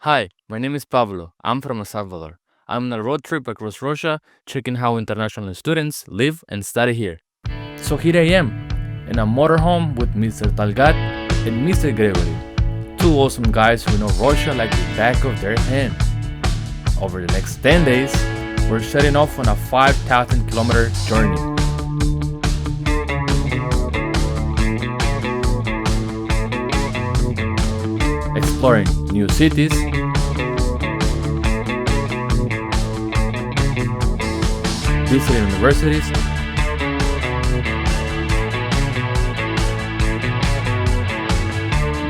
Hi, my name is Pablo. I'm from El Salvador. I'm on a road trip across Russia, checking how international students live and study here. So here I am, in a motorhome with Mr. Talgat and Mr. Gregory, two awesome guys who know Russia like the back of their hand. Over the next 10 days, we're setting off on a 5,000-kilometer journey. Exploring new cities, visiting universities,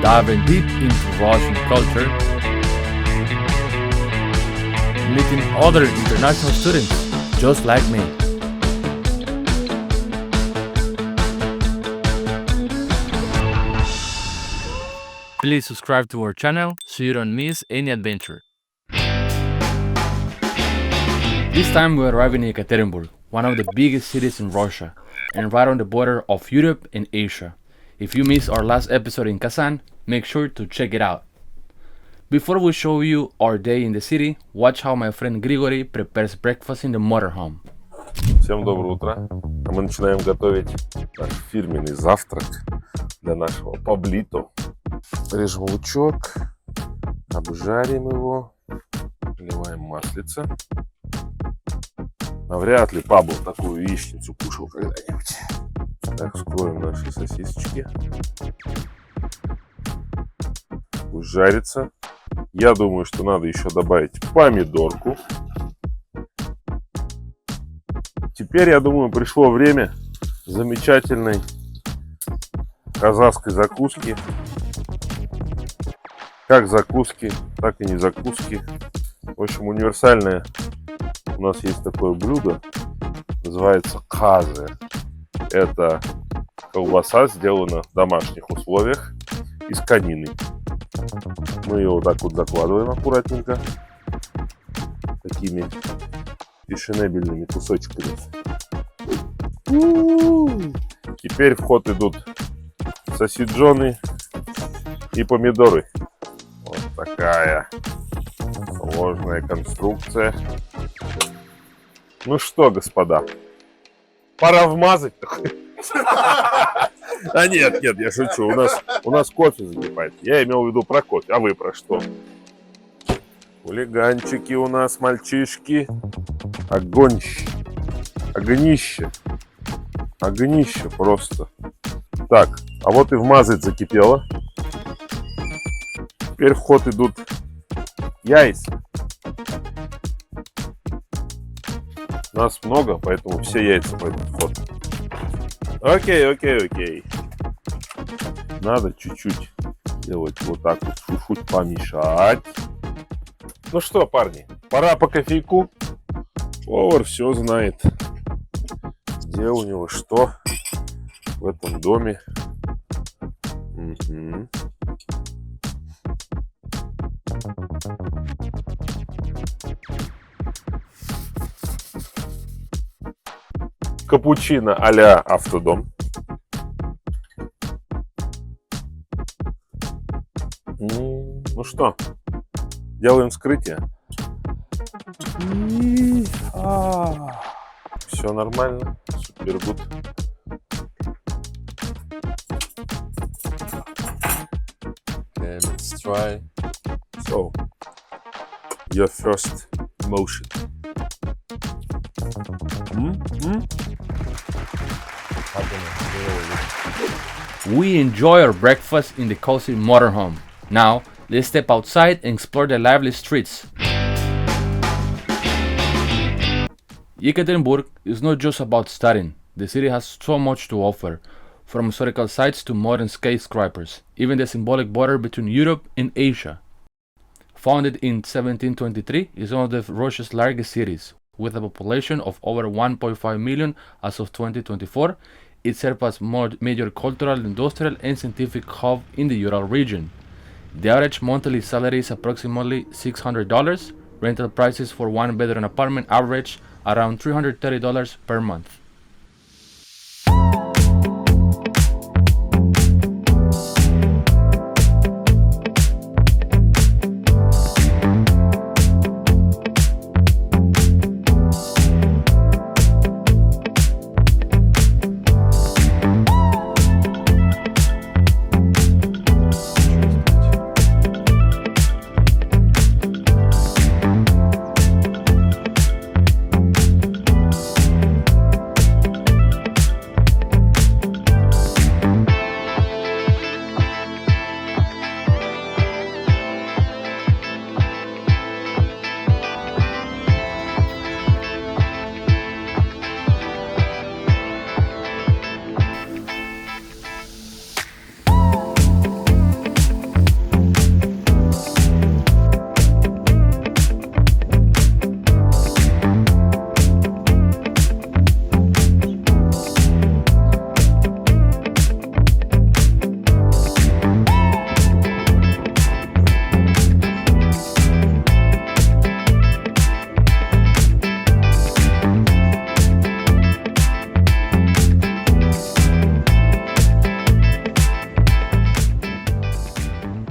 diving deep into Russian culture, meeting other international students just like me. Please subscribe to our channel so you don't miss any adventure. This time we arrive in Yekaterinburg, one of the biggest cities in Russia, and right on the border of Europe and Asia. If you missed our last episode in Kazan, make sure to check it out. Before we show you our day in the city, watch how my friend Grigory prepares breakfast in the motorhome. Всем доброе утро. А мы начинаем готовить наш фирменный завтрак для нашего Паблито. Режем лучок, обжарим его, наливаем маслица. Навряд ли Пабло такую яичницу кушал когда-нибудь. Так, вскроем наши сосисочки. Пусть жарится. Я думаю, что надо еще добавить помидорку. Теперь, я думаю, пришло время замечательной казахской закуски. Как закуски, так и не закуски. В общем, универсальное у нас есть такое блюдо. Называется казе. Это колбаса, сделана в домашних условиях из конины. Мы ее вот так вот закладываем аккуратненько. Такими фешенебельными кусочками. Теперь в ход идут сосиджоны и помидоры. Вот такая сложная конструкция. Ну что, господа, пора вмазать. А нет, я шучу. У нас кофе закипает. Я имел в виду про кофе. А вы про что? Хулиганчики у нас, мальчишки. Огнище просто. Так, а вот и вмазать закипело. Теперь в ход идут яйца. Нас много, поэтому все яйца пойдут в ход. Окей. Надо чуть-чуть делать вот так вот, чуть-чуть помешать. Ну что, парни, пора по кофейку. Повар все знает, где у него что в этом доме. Капучино а-ля автодом. Ну что, делаем вскрытие. Все нормально, супер гуд. And let's try. So, your first motion. We enjoy our breakfast in the cozy motorhome. Now, let's step outside and explore the lively streets. Yekaterinburg is not just about studying. The city has so much to offer, from historical sites to modern skyscrapers, even the symbolic border between Europe and Asia. Founded in 1723, it is one of Russia's largest cities, with a population of over 1.5 million as of 2024. It serves as major cultural, industrial, and scientific hub in the Ural region. The average monthly salary is approximately $600. Rental prices for one-bedroom apartment average around $330 per month.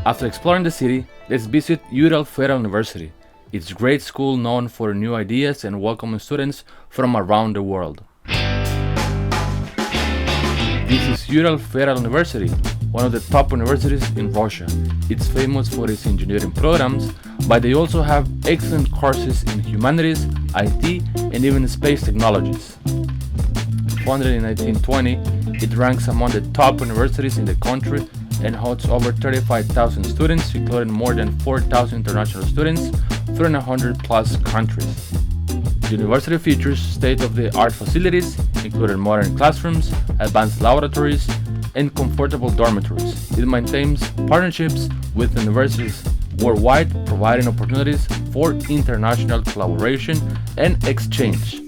After exploring the city, let's visit Ural Federal University. It's a great school known for new ideas and welcoming students from around the world. This is Ural Federal University, one of the top universities in Russia. It's famous for its engineering programs, but they also have excellent courses in humanities, IT, and even space technologies. Founded in 1920, it ranks among the top universities in the country and hosts over 35,000 students, including more than 4,000 international students from 100 plus countries. The university features state-of-the-art facilities, including modern classrooms, advanced laboratories, and comfortable dormitories. It maintains partnerships with universities worldwide, providing opportunities for international collaboration and exchange.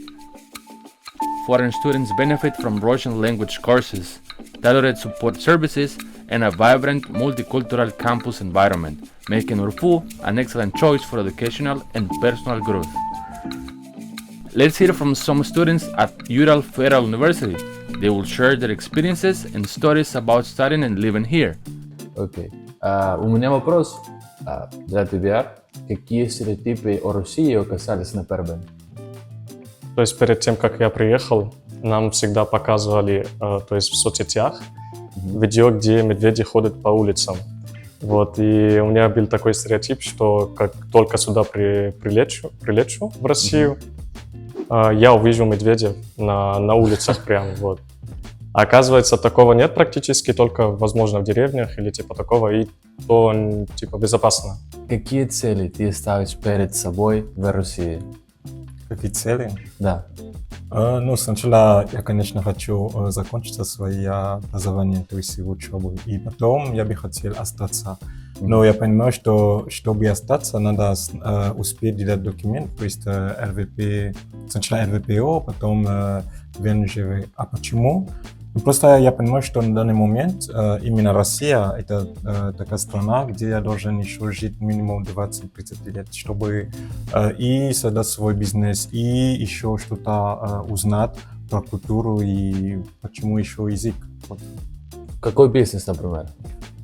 Foreign students benefit from Russian language courses, tailored support services, and a vibrant multicultural campus environment, making Urfu an excellent choice for educational and personal growth. Let's hear from some students at Ural Federal University. They will share their experiences and stories about studying and living here. Окей. У меня вопрос для тебя. Какие стереотипы о России оказались на первом? То есть перед тем, как я приехал, нам всегда показывали, то есть в соцсетях, видео, где медведи ходят по улицам. Вот, и у меня был такой стереотип, что как только сюда прилечу в Россию, я увижу медведя на улицах прям, вот. А оказывается, такого нет практически, только, возможно, в деревнях или типа такого, и то, типа, безопасно. Какие цели ты ставишь перед собой в России? Какие цели? Да. Ну, сначала я, конечно, хочу закончить свое образование, то есть учебу, и потом я бы хотел остаться. Но я понимаю, что чтобы остаться, надо успеть делать документ, то есть РВП, сначала РВПО, потом ВНЖВ. А почему? Ну, просто я понимаю, что на данный момент именно Россия — это такая страна, где я должен еще жить минимум 20-30 лет, чтобы и создать свой бизнес, и еще что-то узнать про культуру и почему еще язык. Вот. Какой бизнес, например?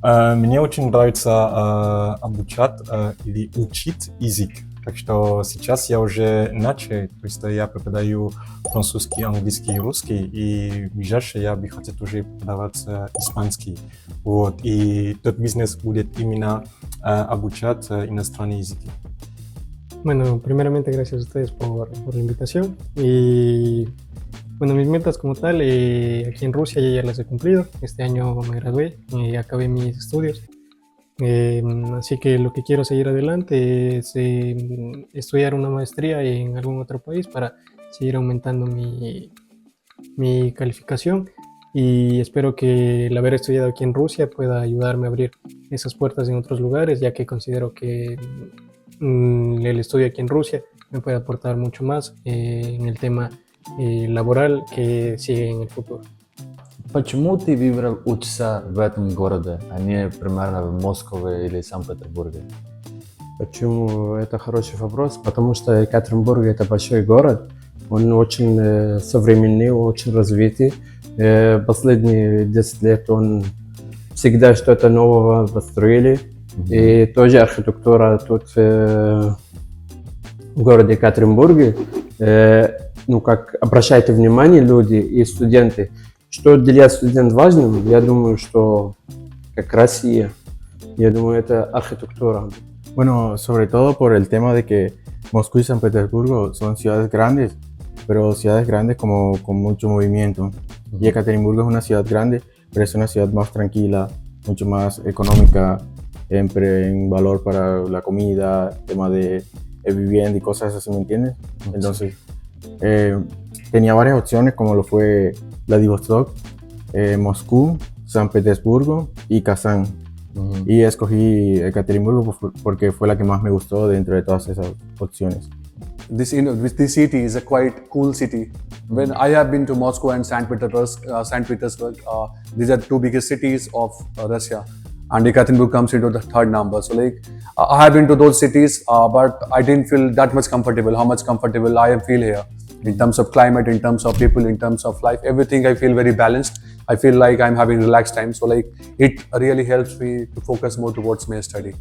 Мне очень нравится обучать или учить язык. Так что сейчас я уже начал, то есть я преподаю французский, английский и русский, и ближайшее я бы хотел уже преподавать испанский. Вот. И тот бизнес будет именно обучать иностранные языки. Bueno, primeramente gracias a ustedes por la invitación y bueno, mis metas como tal, aquí en Rusia ya las he cumplido. Este año me gradué y acabé mis estudios. Así que lo que quiero seguir adelante es estudiar una maestría en algún otro país para seguir aumentando mi calificación y espero que el haber estudiado aquí en Rusia pueda ayudarme a abrir esas puertas en otros lugares, ya que considero que el estudio aquí en Rusia me puede aportar mucho más en el tema laboral que sigue en el futuro. Почему ты выбрал учиться в этом городе, а не примерно в Москве или Санкт-Петербурге? Почему? Это хороший вопрос, потому что Екатеринбург — это большой город, он очень современный, очень развитый. Последние 10 лет он всегда что-то нового построили. И тоже архитектура тут в городе Екатеринбурге, ну как обращайте внимание люди и студенты, что для студентов важным, я думаю, что как Россия, я думаю, это архитектура. Bueno, sobre todo por el tema de que Moscú y San Petersburgo son ciudades grandes, pero ciudades grandes como con mucho movimiento. Y Yekaterinburg es una ciudad grande, pero es una ciudad más tranquila, mucho más económica, en valor para la comida, tema de vivienda y cosas así, ¿me entiendes? Entonces, tenía varias opciones como lo fue Vladivostok, Moscú, San Petersburgo y Kazán. Y escogí Yekaterinburg porque fue la que más me gustó dentro de todas esas opciones. This city is a quite cool city. When I have been to Moscow and St. Petersburg, these are two biggest cities of Russia, and Yekaterinburg comes into the third number. So I have been to those cities, but I didn't feel that much comfortable. How much comfortable I feel here. in terms of climate, in terms of people, in terms of life, everything I feel very balanced. I feel like I'm having relaxed time. So like it really helps me to focus more towards my study.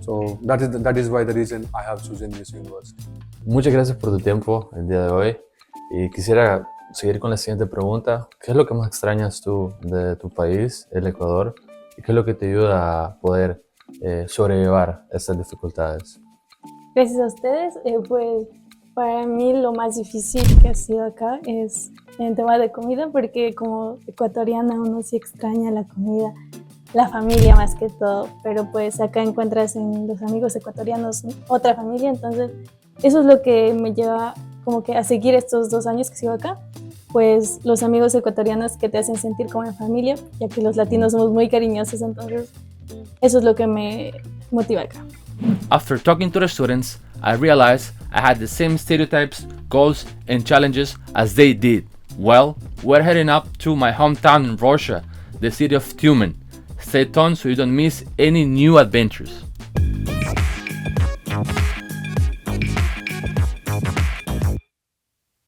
So that is why the reason I have chosen this university. Muchas gracias por tu tiempo el día de hoy. Y quisiera seguir con la siguiente pregunta. ¿Qué es lo que más extrañas tú de tu país, el Ecuador? ¿Y qué es lo que te ayuda a poder sobrellevar estas dificultades? Gracias a ustedes. Pues para mí lo más difícil que ha sido acá es en tema de comida, porque como ecuatoriana uno sí extraña la comida, la familia más que todo, pero pues acá encuentras en los amigos ecuatorianos otra familia, entonces eso es lo que me lleva como que a seguir estos 2 años que sigo acá, pues los amigos ecuatorianos que te hacen sentir como en familia, ya que los latinos somos muy cariñosos, entonces eso es lo que me motiva acá. After talking to the students, I realized I had the same stereotypes, goals, and challenges as they did. Well, we're heading up to my hometown in Russia, the city of Tyumen. Stay tuned so you don't miss any new adventures.